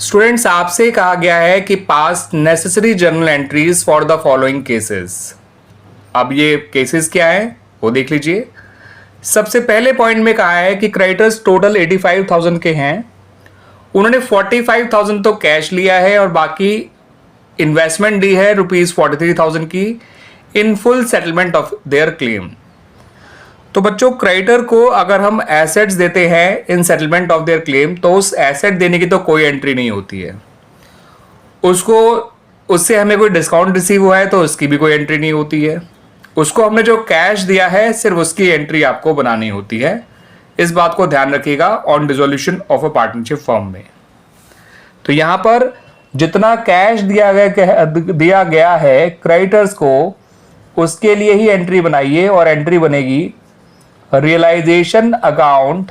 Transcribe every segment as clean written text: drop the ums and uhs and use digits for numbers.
Students, आपसे कहा गया है कि पास necessary journal entries for the following cases. अब ये केसेस क्या है वो देख लीजिए। सबसे पहले पॉइंट में कहा है कि क्रेडिटर्स टोटल 85,000 के हैं। उन्होंने 45,000 तो कैश लिया है और बाकी इन्वेस्टमेंट दी है ₹43,000 की in full settlement of their claim. तो बच्चों, क्रेडिटर को अगर हम एसेट्स देते हैं इन सेटलमेंट ऑफ देयर क्लेम तो उस एसेट देने की तो कोई एंट्री नहीं होती है। उससे हमें कोई डिस्काउंट रिसीव हुआ है तो उसकी भी कोई एंट्री नहीं होती है। उसको हमने जो कैश दिया है सिर्फ उसकी एंट्री आपको बनानी होती है। इस बात को ध्यान रखिएगा on dissolution of a partnership firm में। तो यहां पर जितना कैश दिया गया है क्रेडिटर्स को, उसके लिए ही एंट्री बनाइए और एंट्री बनेगी realisation account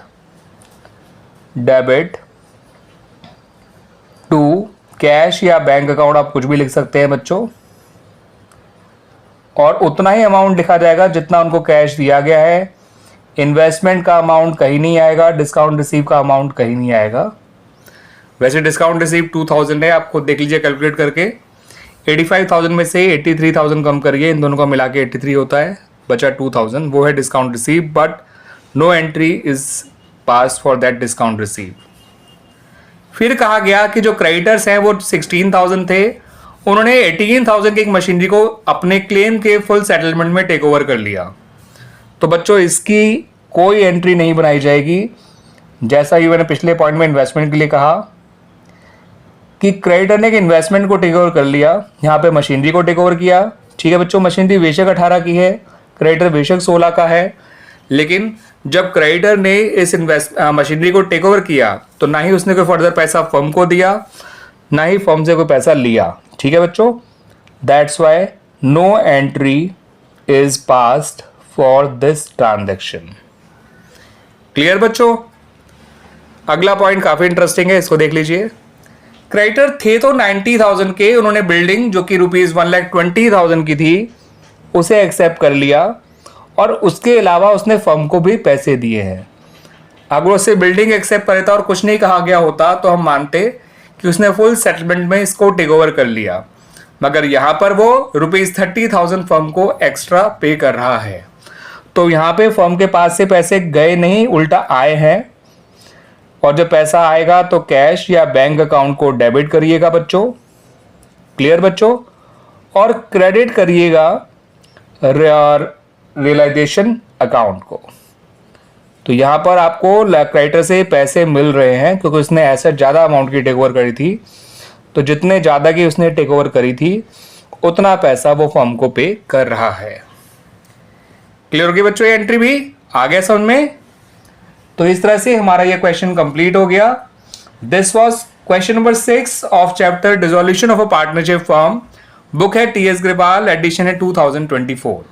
debit to cash या बैंक अकाउंट, आप कुछ भी लिख सकते हैं बच्चों। और उतना ही अमाउंट लिखा जाएगा जितना उनको कैश दिया गया है। इन्वेस्टमेंट का अमाउंट कहीं नहीं आएगा, डिस्काउंट रिसीव का अमाउंट कहीं नहीं आएगा। वैसे डिस्काउंट रिसीव 2,000 है, आप खुद देख लीजिए कैलकुलेट करके। 85,000 में से 83,000 कम करिए, इन दोनों का मिला के 83 होता है, बचा 2,000, वो है discount receive, but no entry is pass for that discount receive. फिर कहा गया कि जो क्रेडिटर्स हैं वो 16,000 थे, उन्होंने 18,000 की एक मशीनरी को अपने क्लेम के फुल सेटलमेंट में टेक ओवर कर लिया। तो बच्चों, इसकी कोई एंट्री नहीं बनाई जाएगी। जैसा कि मैंने पिछले पॉइंट में इन्वेस्टमेंट के लिए कहा कि क्रेडिटर ने एक इन्वेस्टमेंट को टेक ओवर कर लिया, यहाँ पे मशीनरी को टेक ओवर किया। ठीक है बच्चों, मशीनरी बेशक 18 की है, क्रेडिटर बेशक 16 का है, लेकिन जब क्रेडिटर ने इस मशीनरी को टेक ओवर किया तो ना ही उसने कोई फर्दर पैसा फर्म को दिया, ना ही फर्म से कोई पैसा लिया। ठीक है बच्चों, that's why no entry is passed for this transaction. Clear बच्चों? अगला पॉइंट काफी इंटरेस्टिंग है, इसको देख लीजिए। क्रेडिटर थे तो 90,000 के, उन्होंने बिल्डिंग जो कि ₹1,20,000 की थी उसे एक्सेप्ट कर लिया और उसके अलावा उसने फर्म को भी पैसे दिए हैं। अगर उससे बिल्डिंग एक्सेप्ट करे था और कुछ नहीं कहा गया होता तो हम मानते कि उसने फुल सेटलमेंट में इसको टेक ओवर कर लिया, मगर यहां पर वो ₹30,000 फर्म को एक्स्ट्रा पे कर रहा है। तो यहां पे फर्म के पास से पैसे गए नहीं, उल्टा आए हैं। और जब पैसा आएगा तो कैश या बैंक अकाउंट को डेबिट करिएगा बच्चों। क्लियर बच्चों? और क्रेडिट करिएगा रियलाइजेशन अकाउंट को। तो यहां पर आपको क्रेडिटर से पैसे मिल रहे हैं क्योंकि उसने एसेट ज्यादा अमाउंट की टेक ओवर करी थी। तो जितने ज्यादा की उसने टेक ओवर करी थी उतना पैसा वो फर्म को पे कर रहा है। क्लियर होगी बच्चों? ये एंट्री भी आ गया समझ में? तो इस तरह से हमारा ये क्वेश्चन कंप्लीट हो गया। This was question number 6 of chapter dissolution of a partnership firm. Book है टी एस अग्रवाल, एडिशन है 2024।